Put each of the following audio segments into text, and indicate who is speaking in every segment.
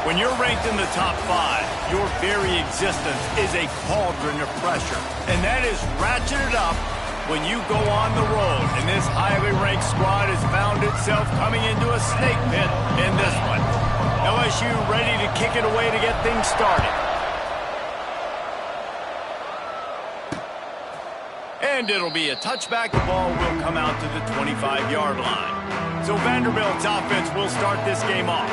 Speaker 1: When you're ranked in the top 5, your very existence is a cauldron of pressure. And that is ratcheted up when you go on the road. And this highly ranked squad has found itself coming into a snake pit in this one. LSU ready to kick it away to get things started. And it'll be a touchback. The ball will come out to the 25-yard line. So Vanderbilt's offense will start this game off.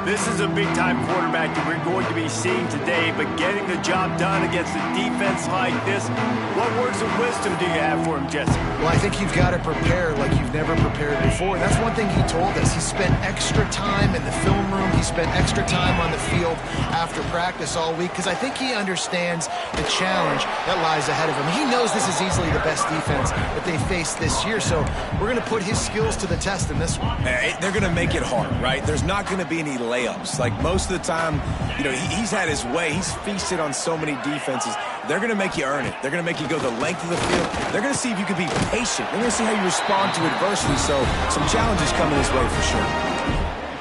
Speaker 1: This is a big-time quarterback that we're going to be seeing today, but getting the job done against a defense like this, what words of wisdom do you have for him, Jesse?
Speaker 2: Well, I think you've got to prepare like you've never prepared before. And that's one thing he told us. He spent extra time in the film room. He spent extra time on the field after practice all week because I think he understands the challenge that lies ahead of him. He knows this is easily the best defense that they faced this year, so we're going to put his skills to the test in this one.
Speaker 3: They're going to make it hard, right? There's not going to be any layups. Like most of the time, you know, he's had his way. He's feasted on so many defenses. They're going to make you earn it. They're going to make you go the length of the field. They're going to see if you can be patient. They're going to see how you respond to adversity. So some challenges coming his way for sure.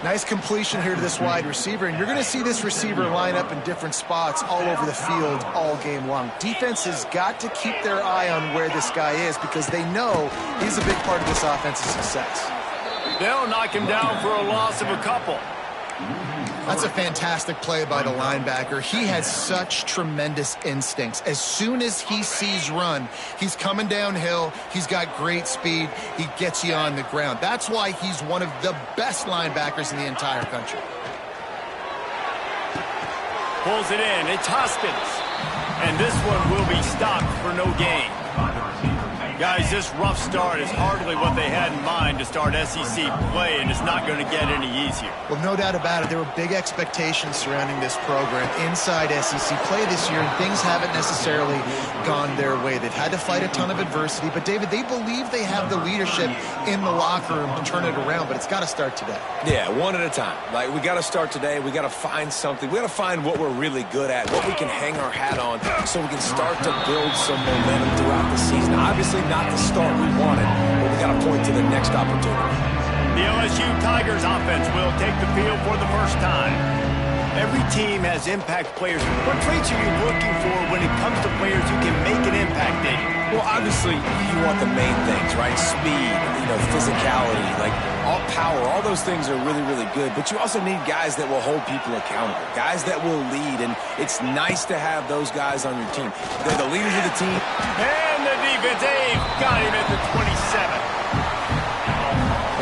Speaker 2: Nice completion here to this wide receiver, and you're going to see this receiver line up in different spots all over the field all game long. Defense has got to keep their eye on where this guy is because they know he's a big part of this offense's success.
Speaker 1: They'll knock him down for a loss of a couple.
Speaker 2: That's a fantastic play by the linebacker. He has such tremendous instincts. As soon as he sees run, he's coming downhill. He's got great speed. He gets you on the ground. That's why he's one of the best linebackers in the entire country.
Speaker 1: Pulls it in. It's Hoskins. And this one will be stopped for no gain. Guys, this rough start is hardly what they had in mind to start SEC play, and it's not going to get any easier.
Speaker 2: Well, no doubt about it. There were big expectations surrounding this program inside SEC play this year, and things haven't necessarily gone their way. They've had to fight a ton of adversity, but, David, they believe they have the leadership in the locker room to turn it around, but it's got to start today.
Speaker 3: Yeah, one at a time. Like, we got to start today. We got to find something. We got to find what we're really good at, what we can hang our hat on so we can start to build some momentum throughout the season. Obviously, not the start we wanted, but we got to point to the next opportunity.
Speaker 1: The LSU Tigers offense will take the field for the first time. Every team has impact players. What traits are you looking for when it comes to players who can make an impact, Dave?
Speaker 3: Well, obviously, you want the main things, right? Speed, physicality, like all power, all those things are really, really good. But you also need guys that will hold people accountable, guys that will lead, and it's nice to have those guys on your team. They're the leaders of the team.
Speaker 1: And the defense, Dave, got him at the 27.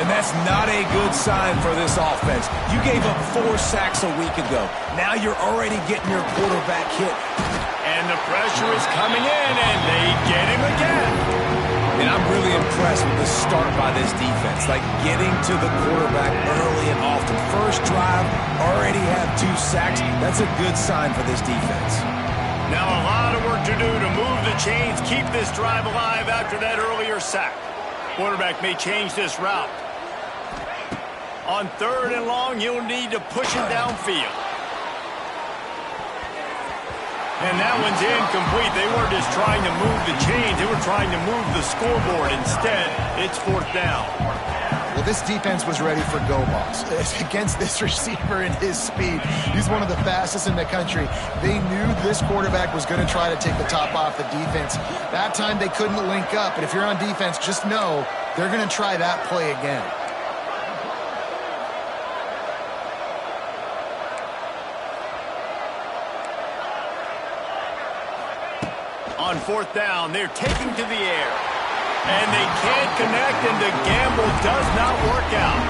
Speaker 3: And that's not a good sign for this offense. You gave up 4 sacks a week ago. Now you're already getting your quarterback hit.
Speaker 1: And the pressure is coming in, and they get him again.
Speaker 3: And I'm really impressed with the start by this defense. Like getting to the quarterback early and often. First drive, already have 2 sacks. That's a good sign for this defense.
Speaker 1: Now a lot of work to do to move the chains, keep this drive alive after that earlier sack. Quarterback may change this route. On 3rd and long, you'll need to push it downfield. And that one's incomplete. They weren't just trying to move the chains. They were trying to move the scoreboard. Instead, it's 4th down.
Speaker 2: Well, this defense was ready for go balls. Against this receiver and his speed, he's one of the fastest in the country. They knew this quarterback was going to try to take the top off the defense. That time they couldn't link up, but if you're on defense, just know they're going to try that play again.
Speaker 1: On 4th down, they're taking to the air. And they can't connect, and the gamble does not work out.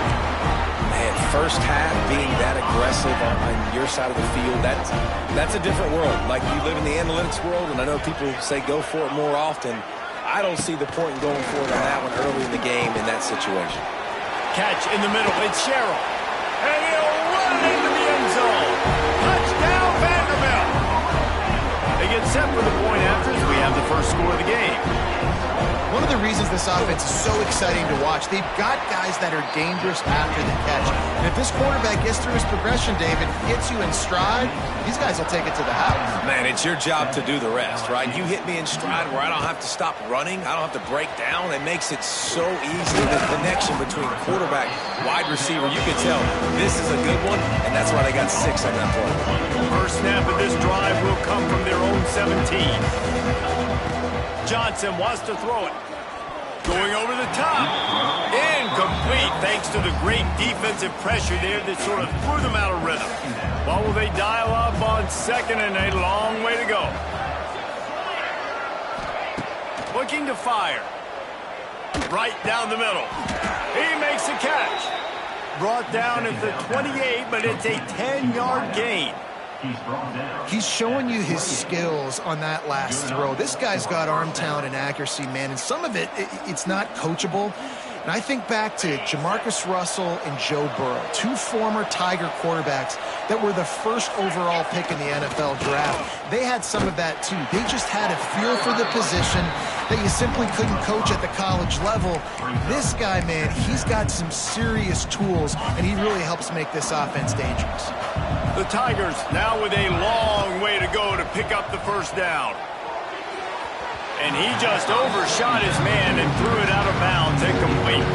Speaker 3: Man, first half being that aggressive on your side of the field, that's a different world. Like, you live in the analytics world, and I know people say go for it more often. I don't see the point in going for it on that one early in the game in that situation.
Speaker 1: Catch in the middle. It's Sherrill. And he'll run into the end zone. Touchdown, Vanderbilt. They get set for the point after as we have the first score of the game.
Speaker 2: One of the reasons this offense is so exciting to watch, they've got guys that are dangerous after the catch. And if this quarterback gets through his progression, David, hits you in stride, these guys will take it to the house.
Speaker 3: Man, it's your job to do the rest, right? You hit me in stride where I don't have to stop running. I don't have to break down. It makes it so easy. The connection between quarterback, wide receiver, you can tell this is a good one, and that's why they got 6 on that play.
Speaker 1: First snap of this drive will come from their own 17. Johnson wants to throw it. Going over the top. Incomplete thanks to the great defensive pressure there that sort of threw them out of rhythm. What will they dial up on second and a long way to go? Looking to fire. Right down the middle. He makes the catch. Brought down at the 28, but it's a 10-yard gain.
Speaker 2: He's showing you his skills on that last throw. This guy's got arm talent and accuracy, man, and some of it's not coachable. And I think back to Jamarcus Russell and Joe Burrow, 2 former Tiger quarterbacks that were the first overall pick in the NFL draft. They had some of that, too. They just had a feel for the position that you simply couldn't coach at the college level. This guy, man, he's got some serious tools, and he really helps make this offense dangerous.
Speaker 1: The Tigers now with a long way to go to pick up the first down. And he just overshot his man and threw it out of bounds, incomplete.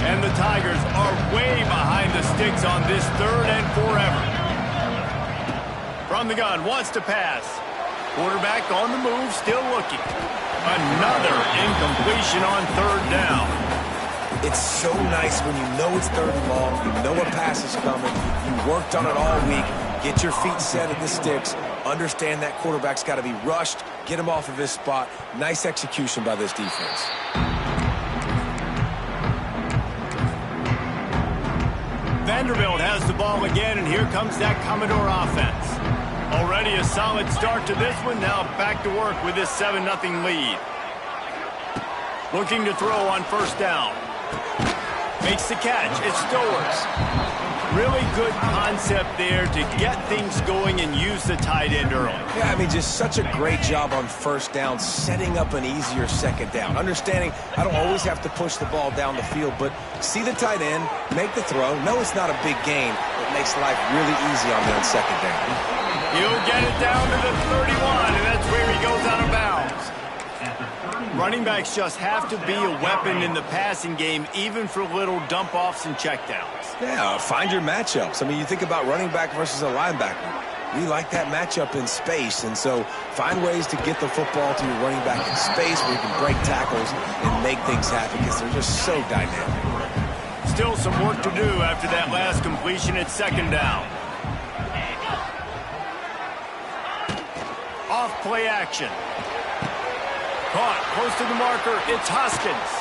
Speaker 1: And the Tigers are way behind the sticks on this 3rd and forever. From the gun, wants to pass. Quarterback on the move, still looking. Another incompletion on 3rd down.
Speaker 3: It's so nice when you know it's 3rd and long, you know a pass is coming, you worked on it all week, get your feet set at the sticks, understand that quarterback's got to be rushed, get him off of his spot. Nice execution by this defense.
Speaker 1: Vanderbilt has the ball again, and here comes that Commodore offense. Already a solid start to this one, now back to work with this 7-0 lead. Looking to throw on 1st down. Makes the catch. It's Stowers. Really good concept there to get things going and use the tight end early.
Speaker 3: Yeah, I mean, just such a great job on 1st down, setting up an easier 2nd down. Understanding I don't always have to push the ball down the field, but see the tight end, make the throw. No, it's not a big gain. It makes life really easy on that 2nd down.
Speaker 1: He'll get it down to the 31, and that's where he goes out of bounds. Running backs just have to be a weapon in the passing game, even for little dump-offs and checkdowns.
Speaker 3: Yeah, find your matchups. I mean, you think about running back versus a linebacker. We like that matchup in space, and so find ways to get the football to your running back in space where you can break tackles and make things happen because they're just so dynamic.
Speaker 1: Still some work to do after that last completion at 2nd down. Off play action. Caught close to the marker. It's Hoskins.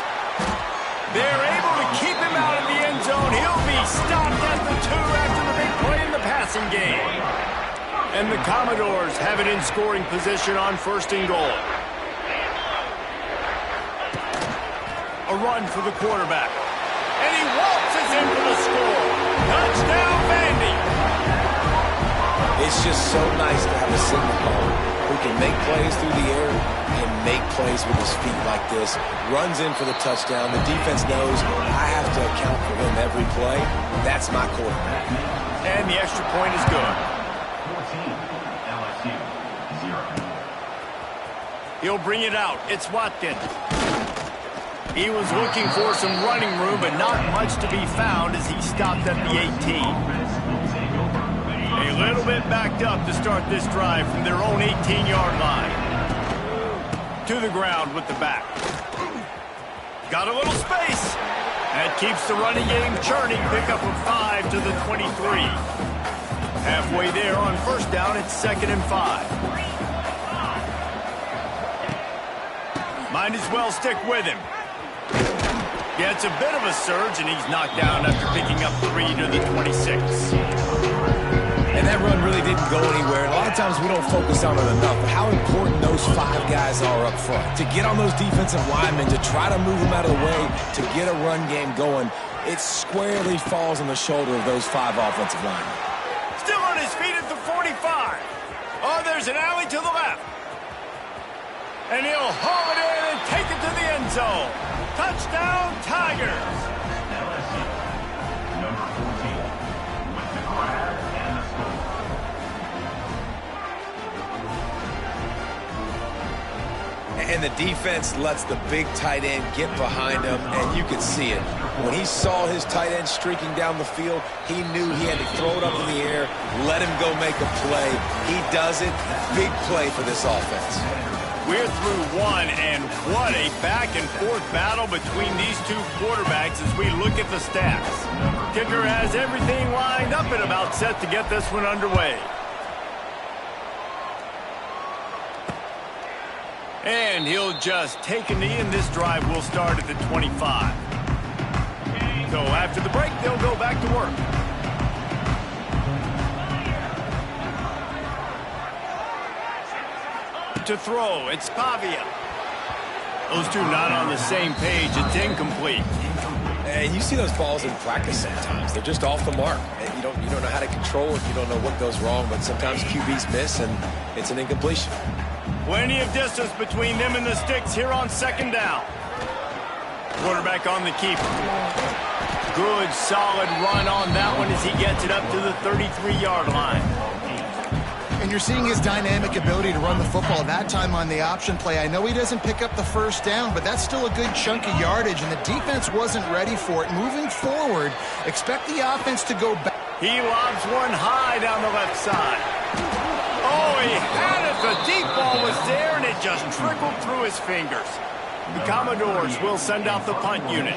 Speaker 1: They're able to keep him out of the end zone. He'll be stopped at the 2 after the big play in the passing game. And the Commodores have it in scoring position on 1st and goal. A run for the quarterback. And he waltzes in for the score. Touchdown, Vandy.
Speaker 3: It's just so nice to have a signal caller who can make plays through the air and make plays with his feet like this. Runs in for the touchdown. The defense knows I have to account for him every play. That's my quarterback.
Speaker 1: And the extra point is good. 14, LSU, 0. He'll bring it out. It's Watkins. He was looking for some running room, but not much to be found as he stopped at the 18. A little bit backed up to start this drive from their own 18-yard line. To the ground with the back. Got a little space. That keeps the running game churning. Pick up of 5 to the 23. Halfway there on 1st down, it's 2nd and 5. Might as well stick with him. Gets a bit of a surge, and he's knocked down after picking up 3 to the 26.
Speaker 3: And that run really didn't go anywhere. And a lot of times we don't focus on it enough, but how important those 5 guys are up front. To get on those defensive linemen, to try to move them out of the way, to get a run game going, it squarely falls on the shoulder of those 5 offensive linemen.
Speaker 1: Still on his feet There's an alley to the left. And he'll haul it in and take it to the end zone. Touchdown, Tigers.
Speaker 4: Number 14 with the grab and the score.
Speaker 3: And the defense lets the big tight end get behind him, and you can see it. When he saw his tight end streaking down the field, he knew he had to throw it up in the air, let him go make a play. He does it. Big play for this offense.
Speaker 1: We're through one, and what a back-and-forth battle between these two quarterbacks as we look at the stats. Kicker has everything lined up and about set to get this one underway. And he'll just take a knee, and this drive will start at the 25. So after the break, they'll go back to work. To throw, it's Pavia. Those two not on the same page. It's incomplete.
Speaker 3: And you see those balls in practice sometimes. They're just off the mark. And you don't know how to control it. You don't know what goes wrong, but sometimes QBs miss, and it's an incompletion.
Speaker 1: Plenty of distance between them and the sticks here on second down. Quarterback on the keeper. Good, solid run on that one as he gets it up to the 33-yard line.
Speaker 2: And you're seeing his dynamic ability to run the football, that time on the option play. I know he doesn't pick up the first down, but that's still a good chunk of yardage, and the defense wasn't ready for it. Moving forward, expect the offense to go back.
Speaker 1: He lobs one high down the left side. Oh, he had it. The deep ball was there, and it just trickled through his fingers. The Commodores will send out the punt unit.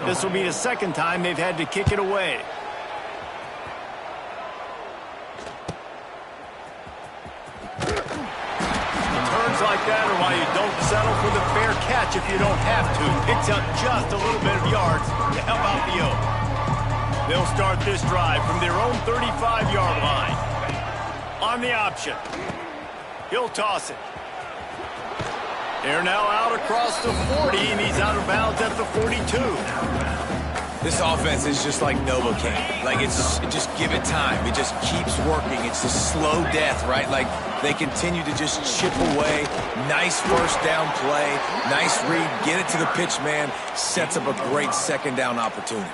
Speaker 1: This will be the second time they've had to kick it away. Turns like that are why you don't settle for the fair catch if you don't have to. Picks up just a little bit of yards to help out the O. They'll start this drive from their own 35-yard line. On the option. He'll toss it. They're now out across the 40, and he's out of bounds at the 42.
Speaker 3: This offense is just like Novocaine. Like, just give it time. It just keeps working. It's a slow death, right? Like, they continue to just chip away. Nice first down play. Nice read. Get it to the pitch man. Sets up a great second down opportunity.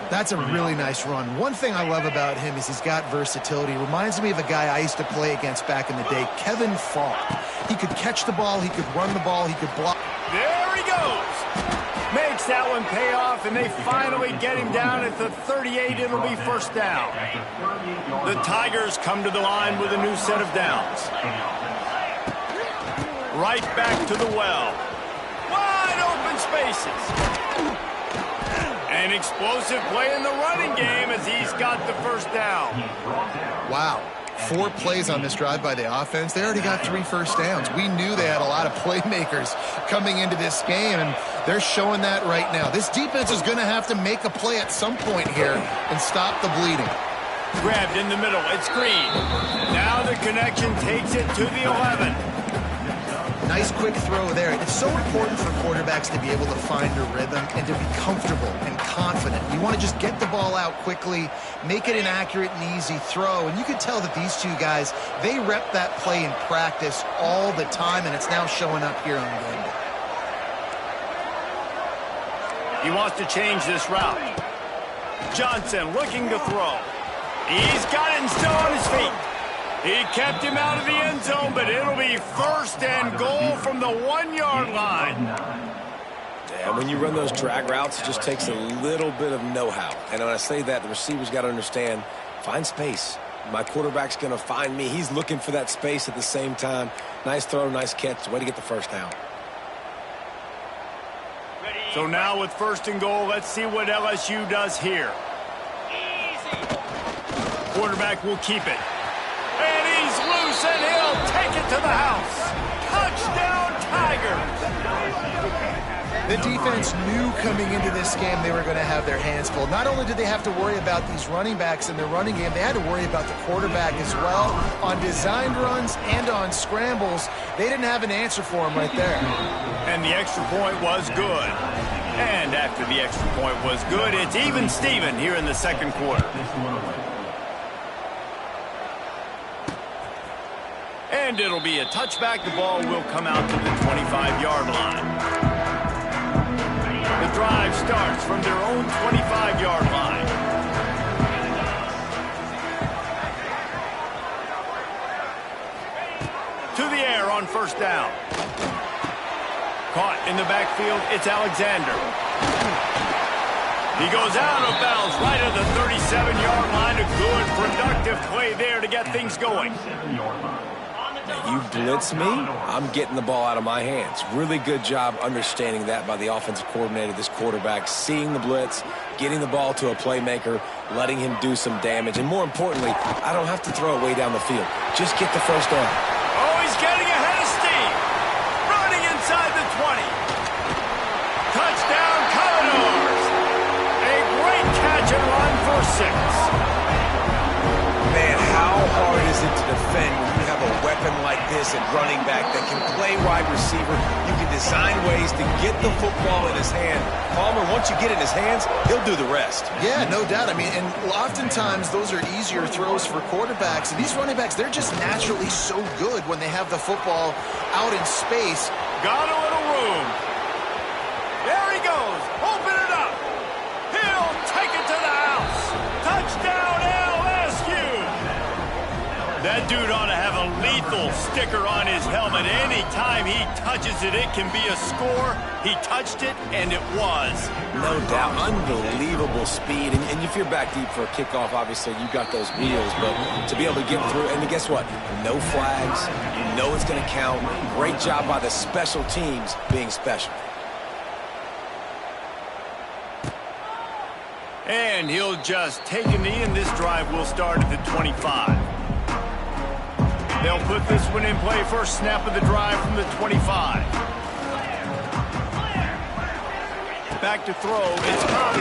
Speaker 2: That's a really nice run. One thing I love about him is he's got versatility. Reminds me of a guy I used to play against back in the day, Kevin Falk. He could catch the ball, he could run the ball, he could block.
Speaker 1: There he goes. Makes that one pay off, and they finally get him down at the 38. It'll be first down. The Tigers come to the line with a new set of downs. Right back to the well. Wide open spaces. An explosive play in the running game as he's got the first down.
Speaker 2: Wow. 4 plays on this drive by the offense. They already got 3 first downs. We knew they had a lot of playmakers coming into this game, and they're showing that right now. This defense is going to have to make a play at some point here and stop the bleeding.
Speaker 1: Grabbed in the middle. It's Green. Now the connection takes it to the 11.
Speaker 2: Nice quick throw there. It's so important for quarterbacks to be able to find a rhythm and to be comfortable and confident. You want to just get the ball out quickly, make it an accurate and easy throw. And you can tell that these two guys, they rep that play in practice all the time, and it's now showing up here on game day.
Speaker 1: He wants to change this route. Johnson looking to throw. He's got it and still on his feet. He kept him out of the end zone, but it'll be first and goal from the 1-yard line.
Speaker 3: Yeah, when you run those drag routes, it just takes a little bit of know-how. And when I say that, the receiver's got to understand, find space. My quarterback's going to find me. He's looking for that space at the same time. Nice throw, nice catch. Way to get the first down.
Speaker 1: So now with first and goal, let's see what LSU does here. Quarterback will keep it. And he's loose, and he'll take it to the house. Touchdown, Tigers.
Speaker 2: The defense knew coming into this game they were going to have their hands full. Not only did they have to worry about these running backs in their running game, they had to worry about the quarterback as well. On designed runs and on scrambles, they didn't have an answer for him right there.
Speaker 1: And the extra point was good. And after the extra point was good, it's even Steven here in the second quarter. And it'll be a touchback. The ball will come out to the 25-yard line. The drive starts from their own 25-yard line. To the air on first down. Caught in the backfield, it's Alexander. He goes out of bounds right at the 37-yard line. A good, productive play there to get things going.
Speaker 3: You blitz me, I'm getting the ball out of my hands. Really good job understanding that by the offensive coordinator, this quarterback, seeing the blitz, getting the ball to a playmaker, letting him do some damage. And more importantly, I don't have to throw it way down the field. Just get the first down.
Speaker 1: Oh, he's getting ahead of steam. Running inside the 20. Touchdown, Commodores. A great catch and run for 6.
Speaker 3: Man, how hard is it to defend when you have a weapon like this at running back that can play wide receiver? You can design ways to get the football in his hand. Palmer, once you get it in his hands, he'll do the rest.
Speaker 2: Yeah, no doubt. I mean, and oftentimes those are easier throws for quarterbacks. And these running backs, they're just naturally so good when they have the football out in space.
Speaker 1: Got a little room. There he goes. Open it up. He'll take it to the house. Touchdown, LSU. That dude ought to have a lethal sticker on his helmet. Anytime he touches it, it can be a score. He touched it, and it was.
Speaker 3: No doubt. Unbelievable speed. And if you're back deep for a kickoff, obviously you got those wheels. But to be able to get through, and guess what? No flags. You know it's going to count. Great job by the special teams being special.
Speaker 1: And he'll just take a knee, and this drive will start at the 25. They'll put this one in play. First snap of the drive from the 25. Back to throw. It's Cobb.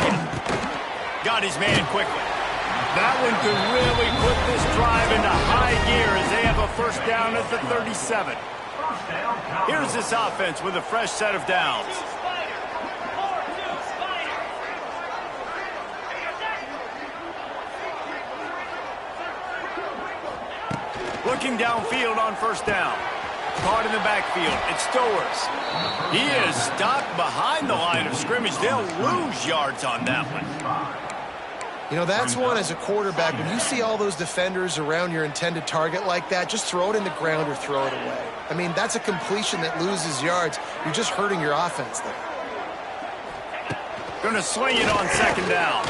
Speaker 1: Got his man quickly. That one could really put this drive into high gear as they have a first down at the 37. Here's this offense with a fresh set of downs. Looking downfield on first down. Caught in the backfield. It's Stowers. He is stopped behind the line of scrimmage. They'll lose yards on that one.
Speaker 2: You know, that's one as a quarterback. When you see all those defenders around your intended target like that, just throw it in the ground or throw it away. I mean, that's a completion that loses yards. You're just hurting your offense there.
Speaker 1: Going to swing it on second down.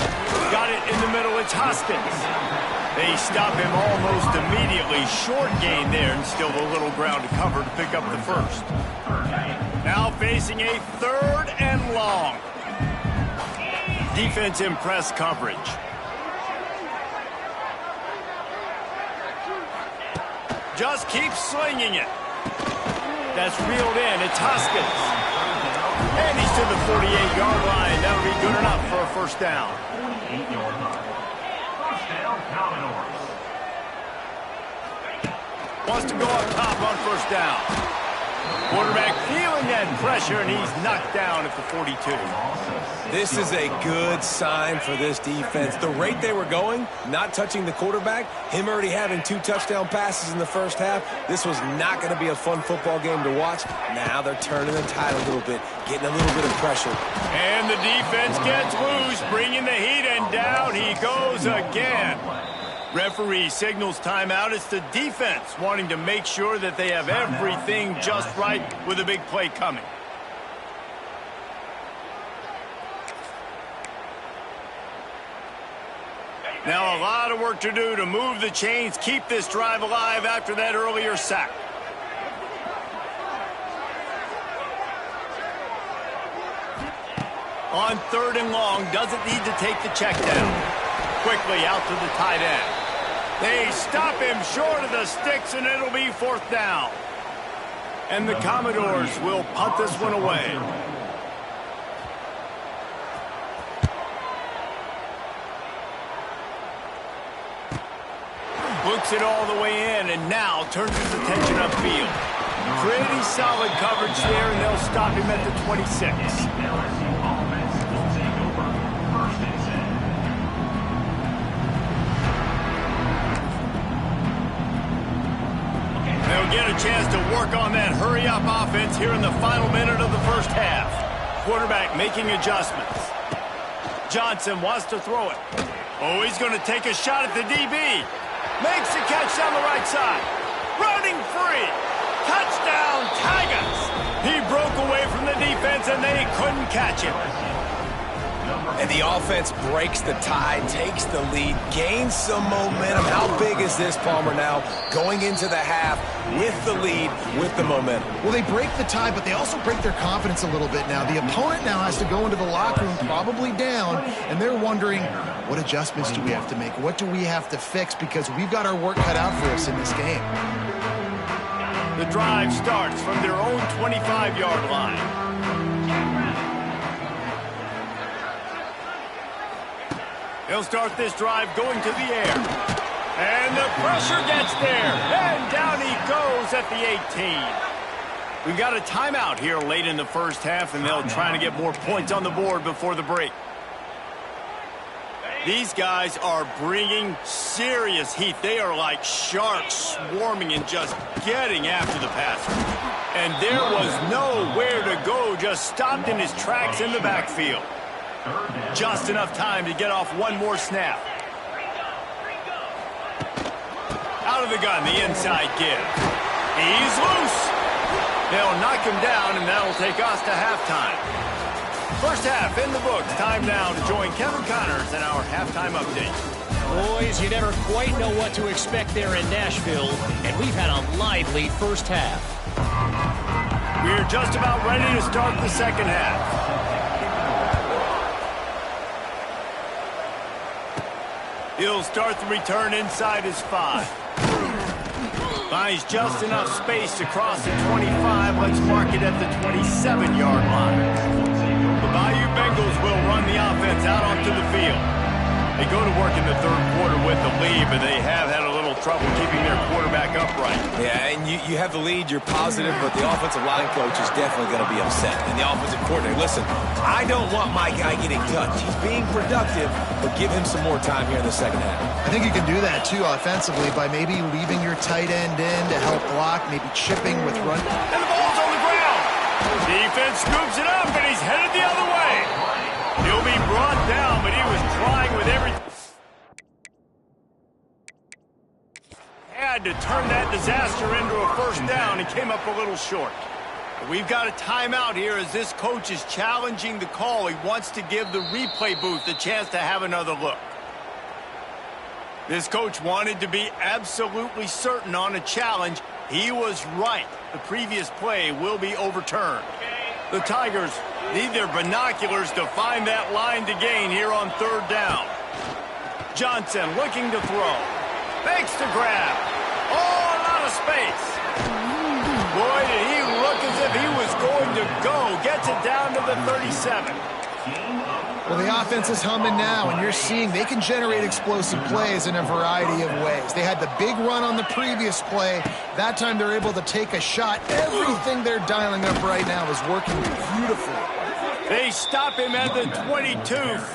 Speaker 1: Got it in the middle. It's Hoskins. They stop him almost immediately. Short gain there, and still a little ground to cover to pick up the first. Now facing a third and long. Defense in press coverage. Just keep slinging it. That's reeled in. It's Hoskins. And he's to the 48-yard line. That'll be good enough for a first down.
Speaker 4: 8-yard line. First down, Commodores.
Speaker 1: Wants to go up top on first down. Quarterback feeling that pressure, and he's knocked down at the 42.
Speaker 3: This is a good sign for this defense. The rate they were going, not touching the quarterback, him already having 2 touchdown passes in the first half, this was not going to be a fun football game to watch. Now they're turning the tide a little bit, getting a little bit of pressure.
Speaker 1: And the defense gets loose, bringing the heat, and down he goes again. Referee signals timeout. It's the defense wanting to make sure that they have everything just right with a big play coming. Now a lot of work to do to move the chains, keep this drive alive after that earlier sack. On third and long, doesn't need to take the check down. Quickly out to the tight end. They stop him short of the sticks, and it'll be fourth down. And the Commodores will punt this one away. Looks it all the way in, and now turns his attention upfield. Pretty solid coverage there, and they'll stop him at the 26.
Speaker 4: LSU offense will take over. First and 10.
Speaker 1: They'll get a chance to work on that hurry-up offense here in the final minute of the first half. Quarterback making adjustments. Johnson wants to throw it. Oh, he's going to take a shot at the DB. Makes the catch down the right side. Running free. Touchdown, Tigers. He broke away from the defense, and they couldn't catch him.
Speaker 3: And the offense breaks the tie, takes the lead, gains some momentum. How big is this, Palmer, now going into the half with the lead, with the momentum?
Speaker 2: Well, they break the tie, but they also break their confidence a little bit now. The opponent now has to go into the locker room probably down, and they're wondering, what adjustments do we have to make? What do we have to fix? Because we've got our work cut out for us in this game.
Speaker 1: The drive starts from their own 25-yard line. He'll start this drive going to the air. And the pressure gets there. And down he goes at the 18. We've got a timeout here late in the first half, and they'll try to get more points on the board before the break. These guys are bringing serious heat. They are like sharks swarming and just getting after the passer. And there was nowhere to go, just stopped in his tracks in the backfield. Just enough time to get off one more snap. Out of the gun, the inside give. He's loose. They'll knock him down, and that'll take us to halftime. First half in the books. Time now to join Kevin Connors in our halftime update.
Speaker 5: Boys, you never quite know what to expect there in Nashville, and we've had a lively first half.
Speaker 1: We're just about ready to start the second half. He'll start the return inside his 5. Finds just enough space to cross the 25. Let's mark it at the 27-yard line. The Bayou Bengals will run the offense out onto the field. They go to work in the third quarter with the lead, but they have had a little trouble keeping their quarterback upright.
Speaker 3: Yeah, and you have the lead, you're positive, but the offensive line coach is definitely going to be upset. And the offensive coordinator, listen, I don't want my guy getting touched. He's being productive, but give him some more time here in the second half.
Speaker 2: I think you can do that, too, offensively, by maybe leaving your tight end in to help block, maybe chipping with run.
Speaker 1: And the ball's on the ground. Defense scoops it up, and he's headed the other way. He'll be brought down, but he was trying with everything. Had to turn that disaster into a first down and came up a little short. But we've got a timeout here as this coach is challenging the call. He wants to give the replay booth a chance to have another look. This coach wanted to be absolutely certain on a challenge. He was right. The previous play will be overturned. The Tigers need their binoculars to find that line to gain here on third down. Johnson looking to throw. Fakes the grab. Oh, a lot of space. Boy, did he look as if he was going to go. Gets it down to the 37.
Speaker 2: Well, the offense is humming now, and you're seeing they can generate explosive plays in a variety of ways. They had the big run on the previous play. That time they're able to take a shot. Everything they're dialing up right now is working beautifully.
Speaker 1: They stop him at the 22,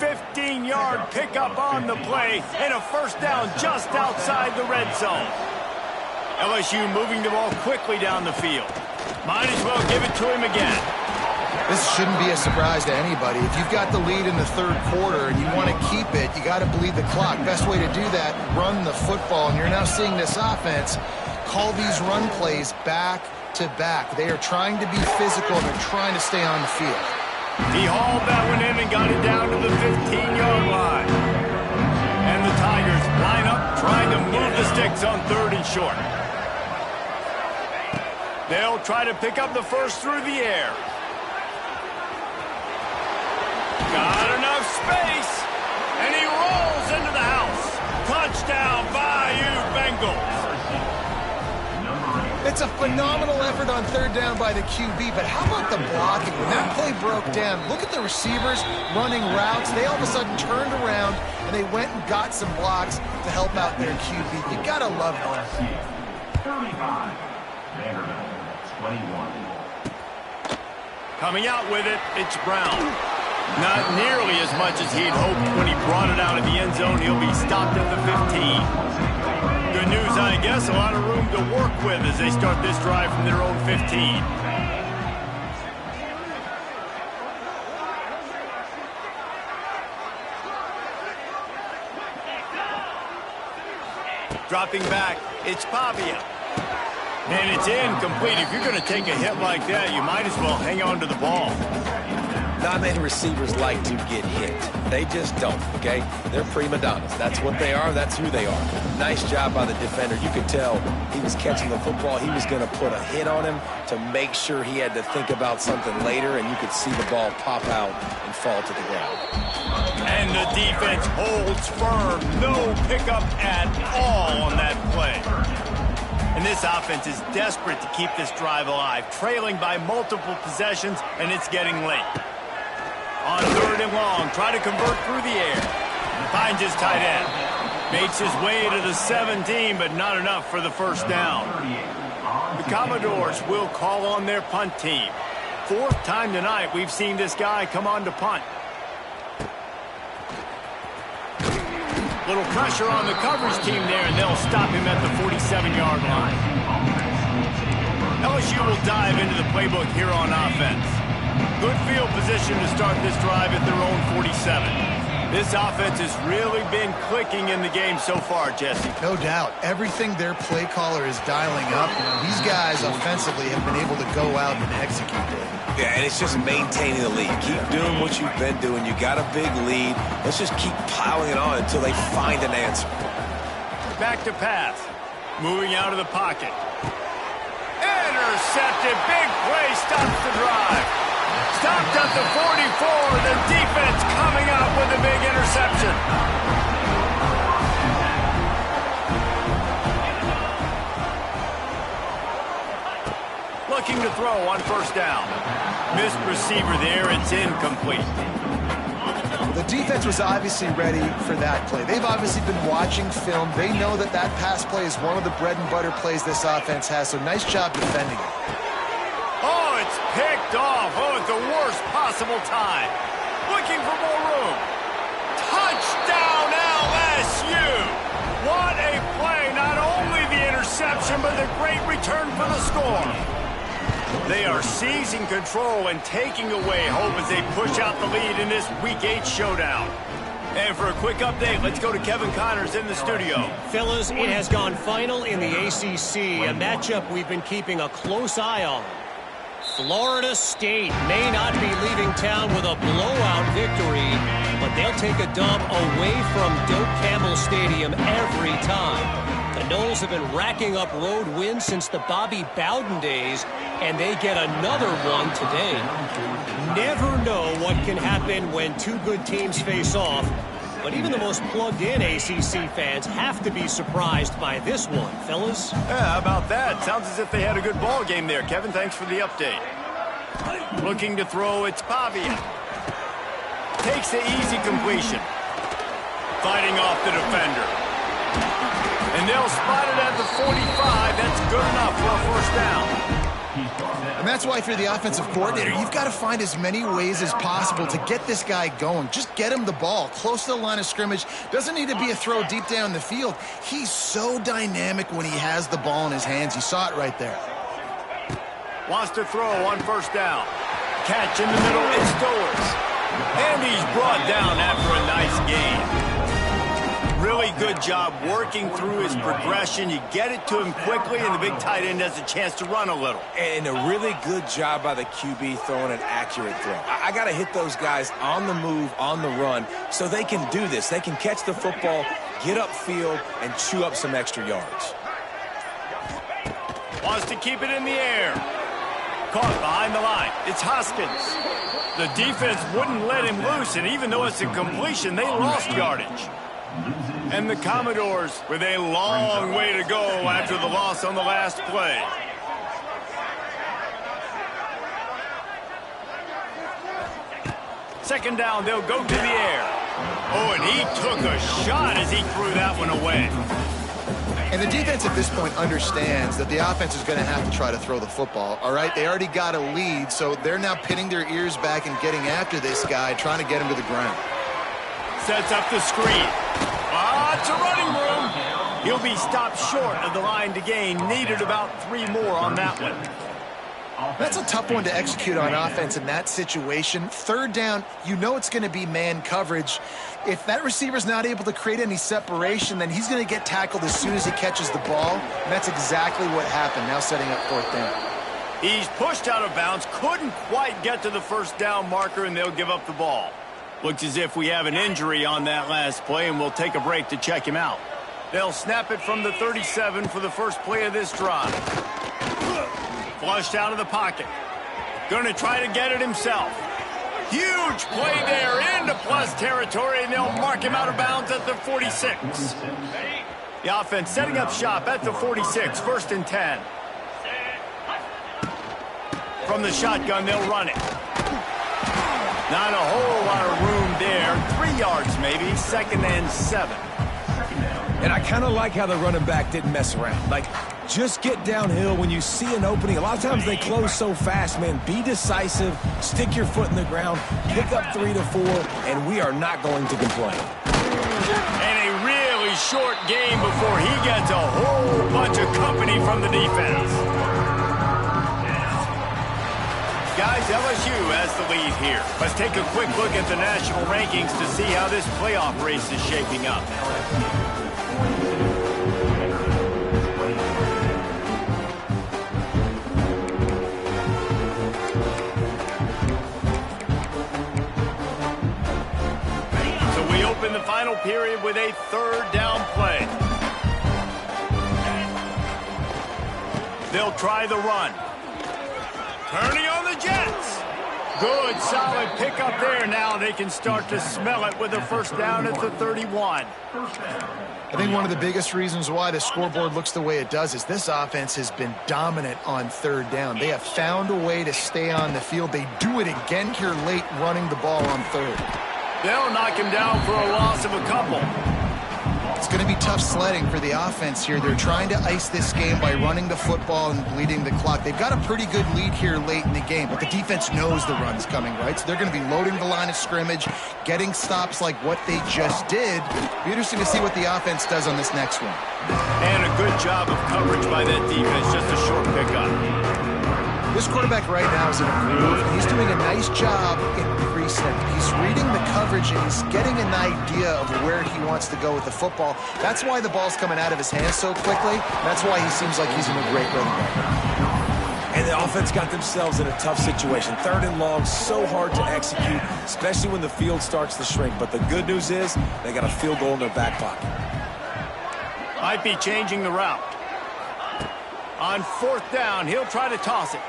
Speaker 1: 15-yard pickup on the play, and a first down just outside the red zone. LSU moving the ball quickly down the field. Might as well give it to him again.
Speaker 2: This shouldn't be a surprise to anybody. If you've got the lead in the third quarter and you want to keep it, you got to bleed the clock. Best way to do that, run the football. And you're now seeing this offense call these run plays back to back. They are trying to be physical, and they're trying to stay on the field.
Speaker 1: He hauled that one in and got it down to the 15-yard line. And the Tigers line up trying to move the sticks on third and short. They'll try to pick up the first through the air. Got enough space, and he rolls into the house. Touchdown, Bayou Bengals.
Speaker 2: It's a phenomenal effort on third down by the QB, but how about the blocking? When that play broke down, look at the receivers running routes. They all of a sudden turned around, and they went and got some blocks to help out their QB. You got to love it.
Speaker 4: 35. Vanderbilt, 21.
Speaker 1: Coming out with it, it's Brown. Not nearly as much as he'd hoped when he brought it out of the end zone. He'll be stopped at the 15. Good news, I guess. A lot of room to work with as they start this drive from their own 15. Dropping back, it's Pavia. And it's incomplete. If you're going to take a hit like that, you might as well hang on to the ball.
Speaker 3: Not many receivers like to get hit. They just don't, okay? They're prima donnas. That's what they are. That's who they are. Nice job by the defender. You could tell he was catching the football. He was going to put a hit on him to make sure he had to think about something later, and you could see the ball pop out and fall to the ground.
Speaker 1: And the defense holds firm. No pickup at all on that play. And this offense is desperate to keep this drive alive, trailing by multiple possessions, and it's getting late. On 3rd and long, try to convert through the air. Finds his tight end. Makes his way to the 17, but not enough for the first down. The Commodores will call on their punt team. 4th time tonight we've seen this guy come on to punt. Little pressure on the coverage team there, and they'll stop him at the 47-yard line. LSU will dive into the playbook here on offense. Good field position to start this drive at their own 47. This offense has really been clicking in the game so far, Jesse.
Speaker 2: No doubt. Everything their play caller is dialing up, these guys offensively have been able to go out and execute it.
Speaker 3: Yeah, and it's just maintaining the lead. Keep doing what you've been doing. You got a big lead. Let's just keep piling it on until they find an answer.
Speaker 1: Back to pass. Moving out of the pocket. Intercepted. Big play stops the drive. Stopped at the 44. The defense coming up with a big interception. Looking to throw on 1st down. Missed receiver there. It's incomplete.
Speaker 2: The defense was obviously ready for that play. They've obviously been watching film. They know that that pass play is one of the bread and butter plays this offense has, so nice job defending it.
Speaker 1: Oh, it's picked off. Oh, at the worst possible time. Looking for more room. Touchdown, LSU. What a play. Not only the interception, but the great return for the score. They are seizing control and taking away hope as they push out the lead in this Week 8 showdown. And for a quick update, let's go to Kevin Connors in the studio.
Speaker 5: Fellas, it has gone final in the ACC, a matchup we've been keeping a close eye on. Florida State may not be leaving town with a blowout victory, but they'll take a dub away from Doak Campbell Stadium every time. The Noles have been racking up road wins since the Bobby Bowden days, and they get another one today. Never know what can happen when two good teams face off, but even the most plugged-in ACC fans have to be surprised by this one, fellas.
Speaker 1: Yeah, how about that? Sounds as if they had a good ball game there. Kevin, thanks for the update. Looking to throw, it's Pavia. Takes the easy completion. Fighting off the defender. And they'll spot it at the 45. That's good enough for a 1st down.
Speaker 2: And that's why if you're the offensive coordinator, you've got to find as many ways as possible to get this guy going. Just get him the ball close to the line of scrimmage. Doesn't need to be a throw deep down the field. He's so dynamic when he has the ball in his hands. You saw it right there.
Speaker 1: Wants to throw on 1st down. Catch in the middle, it's Stowers. And he's brought down after a nice gain. Really good job working through his progression. You get it to him quickly, and the big tight end has a chance to run a little.
Speaker 3: And a really good job by the QB throwing an accurate throw. I got to hit those guys on the move, on the run, so they can do this. They can catch the football, get upfield, and chew up some extra yards.
Speaker 1: Wants to keep it in the air. Caught behind the line. It's Hoskins. The defense wouldn't let him loose, and even though it's a completion, they lost yardage. And the Commodores with a long way to go after the loss on the last play. Second down, they'll go to the air. Oh, and he took a shot as he threw that one away.
Speaker 2: And the defense at this point understands that the offense is going to have to try to throw the football, all right? They already got a lead, so they're now pinning their ears back and getting after this guy, trying to get him to the ground.
Speaker 1: Sets up the screen. Lots of running room. He'll be stopped short of the line to gain. Needed about 3 more on that one.
Speaker 2: That's a tough one to execute on offense in that situation. Third down, you know it's going to be man coverage. If that receiver's not able to create any separation, then he's going to get tackled as soon as he catches the ball. And that's exactly what happened, now setting up fourth down.
Speaker 1: He's pushed out of bounds, couldn't quite get to the first down marker, and they'll give up the ball. Looks as if we have an injury on that last play, and we'll take a break to check him out. They'll snap it from the 37 for the first play of this drive. Flushed out of the pocket. Going to try to get it himself. Huge play there into plus territory, and they'll mark him out of bounds at the 46. The offense setting up shop at the 46, 1st and 10. From the shotgun, they'll run it. Not a whole lot of room there. 3 yards maybe, 2nd and 7.
Speaker 3: And I kind of like how the running back didn't mess around. Like, just get downhill when you see an opening. A lot of times they close so fast, man. Be decisive, stick your foot in the ground, pick up 3 to 4, and we are not going to complain.
Speaker 1: And a really short game before he gets a whole bunch of company from the defense. Guys, LSU has the lead here. Let's take a quick look at the national rankings to see how this playoff race is shaping up. So we open the final period with a 3rd down play. They'll try the run. Turning on the Jets. Good, solid pickup there. Now they can start to smell it with a 1st down at the 31.
Speaker 2: I think one of the biggest reasons why the scoreboard looks the way it does is this offense has been dominant on 3rd down. They have found a way to stay on the field. They do it again here late, running the ball on 3rd.
Speaker 1: They'll knock him down for a loss of a couple.
Speaker 2: It's going to be tough sledding for the offense here. They're trying to ice this game by running the football and bleeding the clock. They've got a pretty good lead here late in the game, but the defense knows the run's coming, right? So they're going to be loading the line of scrimmage, getting stops like what they just did. Be interesting to see what the offense does on this next one.
Speaker 1: And a good job of coverage by that defense, just a short pickup.
Speaker 2: This quarterback right now is in a groove, and he's doing a nice job in precept. He's reading the coverage, and he's getting an idea of where he wants to go with the football. That's why the ball's coming out of his hands so quickly. That's why he seems like he's in a great rhythm right now.
Speaker 3: And the offense got themselves in a tough situation. 3rd and long, so hard to execute, especially when the field starts to shrink. But the good news is they got a field goal in their back pocket.
Speaker 1: Might be changing the route. On 4th down, he'll try to toss it.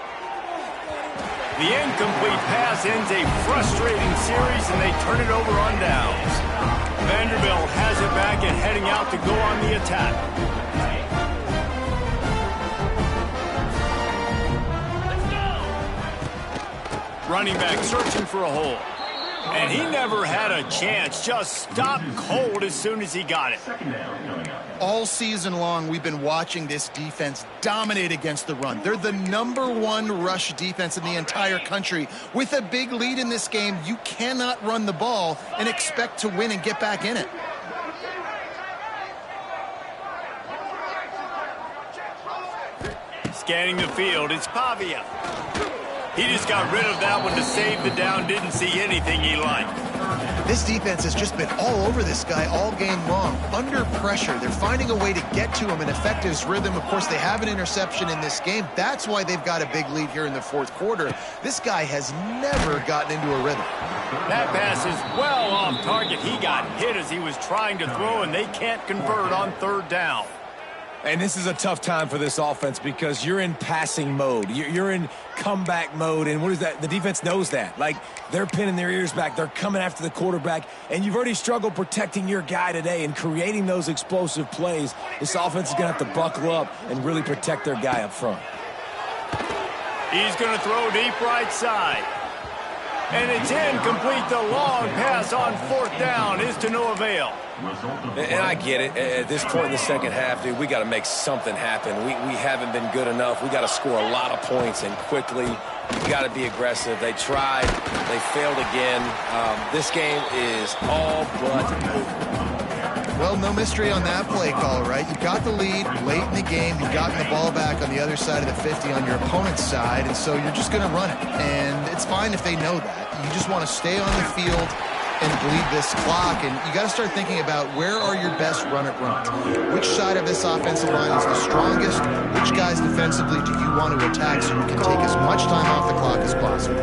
Speaker 1: The incomplete pass ends a frustrating series, and they turn it over on downs. Vanderbilt has it back and heading out to go on the attack. Running back searching for a hole. And he never had a chance, just stopped cold as soon as he got it.
Speaker 2: All season long, we've been watching this defense dominate against the run. They're the #1 rush defense in the entire country. With a big lead in this game, you cannot run the ball and expect to win and get back in it.
Speaker 1: Scanning the field, it's Pavia. He just got rid of that one to save the down, didn't see anything he liked.
Speaker 2: This defense has just been all over this guy all game long. Under pressure, they're finding a way to get to him and affect his rhythm. Of course, they have an interception in this game. That's why they've got a big lead here in the 4th quarter. This guy has never gotten into a rhythm.
Speaker 1: That pass is well off target. He got hit as he was trying to throw, and they can't convert on 3rd down.
Speaker 3: And this is a tough time for this offense because you're in passing mode. You're in comeback mode, and what is that? The defense knows that. Like, they're pinning their ears back. They're coming after the quarterback, and you've already struggled protecting your guy today and creating those explosive plays. This offense is going to have to buckle up and really protect their guy up front.
Speaker 1: He's going to throw deep right side. And it's incomplete. The long pass on 4th down is to no avail.
Speaker 3: And I get it. At this point in the second half, dude, we got to make something happen. We haven't been good enough. We got to score a lot of points and quickly. We got to be aggressive. They tried. They failed again. This game is all but over.
Speaker 2: Well, no mystery on that play call, right? You got the lead late in the game. You've gotten the ball back on the other side of the 50 on your opponent's side, and so you're just going to run it. And it's fine if they know that. You just want to stay on the field and bleed this clock, and you got to start thinking about where are your best run-it-runs. Which side of this offensive line is the strongest? Which guys defensively do you want to attack so you can take as much time off the clock as possible?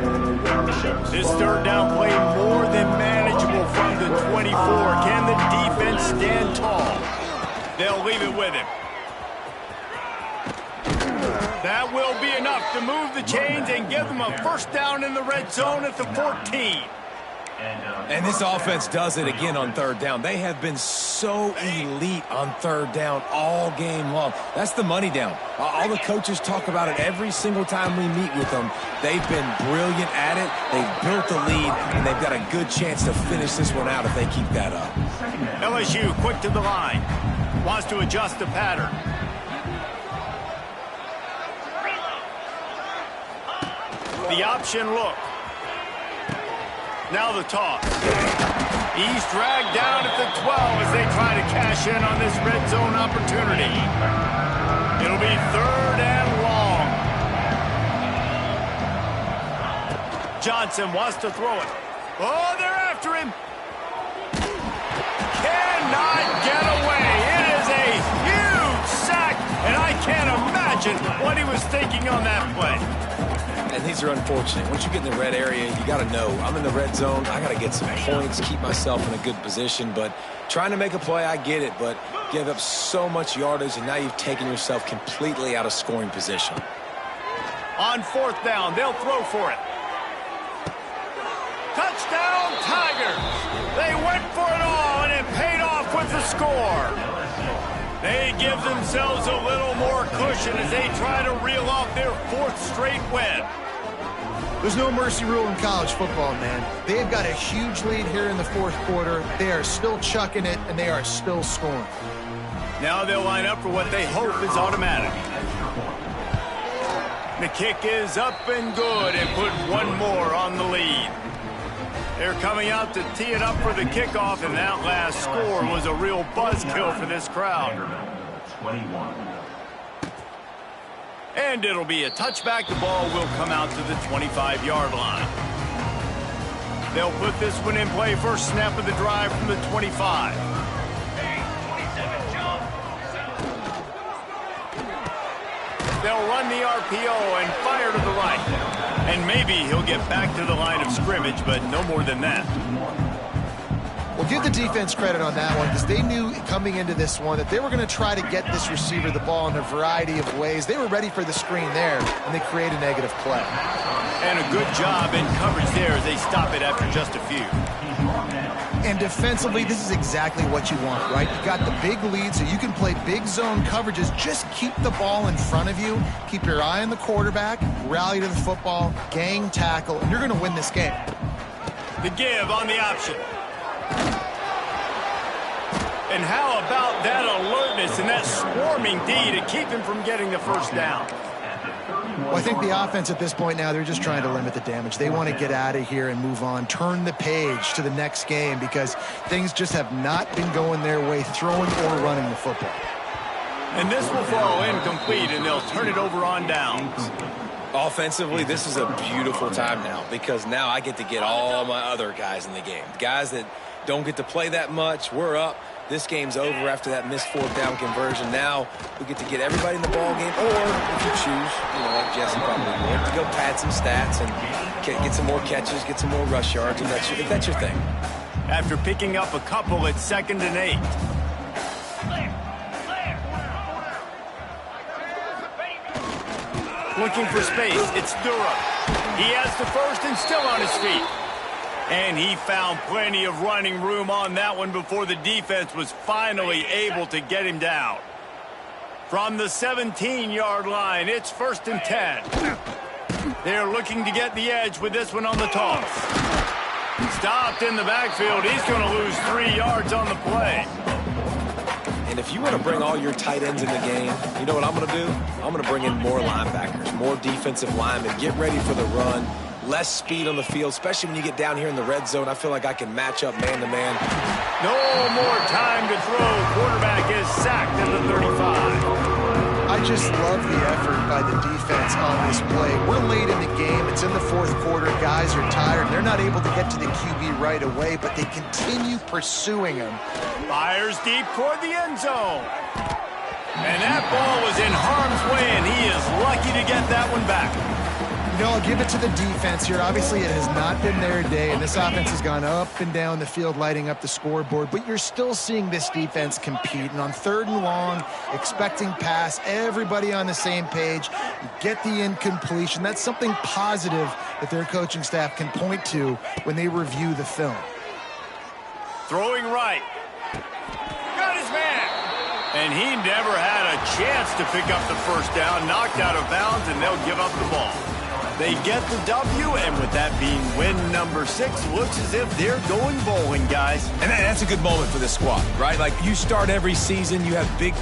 Speaker 1: This third down play more than manageable from the 24. Can the defense stand tall? They'll leave it with him. That will be enough to move the chains and give them a first down in the red zone at the 14.
Speaker 3: And this offense does it again on third down. They have been so elite on third down all game long. That's the money down. All the coaches talk about it every single time we meet with them. They've been brilliant at it. They've built the lead, and they've got a good chance to finish this one out if they keep that up.
Speaker 1: LSU quick to the line. Wants to adjust the pattern. The option look. Now the toss. He's dragged down at the 12 as they try to cash in on this red zone opportunity. It'll be third and long. Johnson wants to throw it. Oh, they're after him. Cannot get away. It is a huge sack, and I can't imagine what he was thinking on that play.
Speaker 3: And these are unfortunate. Once you get in the red area, you got to know, I'm in the red zone. I got to get some points, keep myself in a good position. But trying to make a play, I get it. But give up so much yardage, and now you've taken yourself completely out of scoring position.
Speaker 1: On fourth down, they'll throw for it. Touchdown, Tigers! They went for it all, and it paid off with the score. They give themselves a little more cushion as they try to reel off their fourth straight win.
Speaker 2: There's no mercy rule in college football, man. They've got a huge lead here in the fourth quarter. They are still chucking it, and they are still scoring.
Speaker 1: Now they'll line up for what they hope is automatic. The kick is up and good and put one more on the lead. They're coming out to tee it up for the kickoff, and that last score was a real buzzkill for this crowd.
Speaker 4: 21.
Speaker 1: And it'll be a touchback. The ball will come out to the 25-yard line. They'll put this one in play. First snap of the drive from the 25. They'll run the RPO and fire to the right. And maybe he'll get back to the line of scrimmage, but no more than that.
Speaker 2: Well, give the defense credit on that one because they knew coming into this one that they were going to try to get this receiver the ball in a variety of ways. They were ready for the screen there, and they create a negative play.
Speaker 1: And a good job in coverage there as they stop it after just a few.
Speaker 2: And defensively, this is exactly what you want, right? You got the big lead, so you can play big zone coverages. Just keep the ball in front of you. Keep your eye on the quarterback. Rally to the football. Gang tackle. And you're going to win this game.
Speaker 1: The give on the option. And how about that alertness and that swarming D to keep him from getting the first down?
Speaker 2: Well, I think the offense at this point now, they're just trying to limit the damage. They want to get out of here and move on, turn the page to the next game because things just have not been going their way, throwing or running the football.
Speaker 1: And this will fall incomplete, and they'll turn it over on downs.
Speaker 3: Offensively, this is a beautiful time now because now I get to get all my other guys in the game. Guys that don't get to play that much, we're up. This game's over after that missed fourth down conversion. Now we get to get everybody in the ball game, or if you choose, like Jesse probably would, to go pad some stats and get some more catches, get some more rush yards, if that's your thing.
Speaker 1: After picking up a couple, it's 2nd and 8. Looking for space, it's Durham. He has the first and still on his feet. And he found plenty of running room on that one before the defense was finally able to get him down. From the 17-yard line, it's 1st and 10. They're looking to get the edge with this one on the toss. Stopped in the backfield. He's going to lose 3 yards on the play.
Speaker 3: And if you want to bring all your tight ends in the game, you know what I'm going to do? I'm going to bring in more linebackers, more defensive linemen. Get ready for the run. less speed on the field, especially when you get down here in the red zone. I feel like I can match up man-to-man.
Speaker 1: No more time to throw. Quarterback is sacked at the 35.
Speaker 2: I just love the effort by the defense on this play. We're late in the game. It's in the fourth quarter. Guys are tired. They're not able to get to the QB right away, but they continue pursuing him.
Speaker 1: Fires deep toward the end zone. And that ball was in harm's way, and he is lucky to get that one back.
Speaker 2: You know, I'll give it to the defense here. Obviously, it has not been their day, and this offense has gone up and down the field, lighting up the scoreboard. But you're still seeing this defense compete. And on 3rd and long, expecting pass, everybody on the same page, you get the incompletion. That's something positive that their coaching staff can point to when they review the film.
Speaker 1: Throwing right. Got his man. And he never had a chance to pick up the first down, knocked out of bounds, and they'll give up the ball. They get the W, and with that being win number 6, looks as if they're going bowling, guys.
Speaker 3: And that's a good moment for this squad, right? Like, you start every season, you have big goals.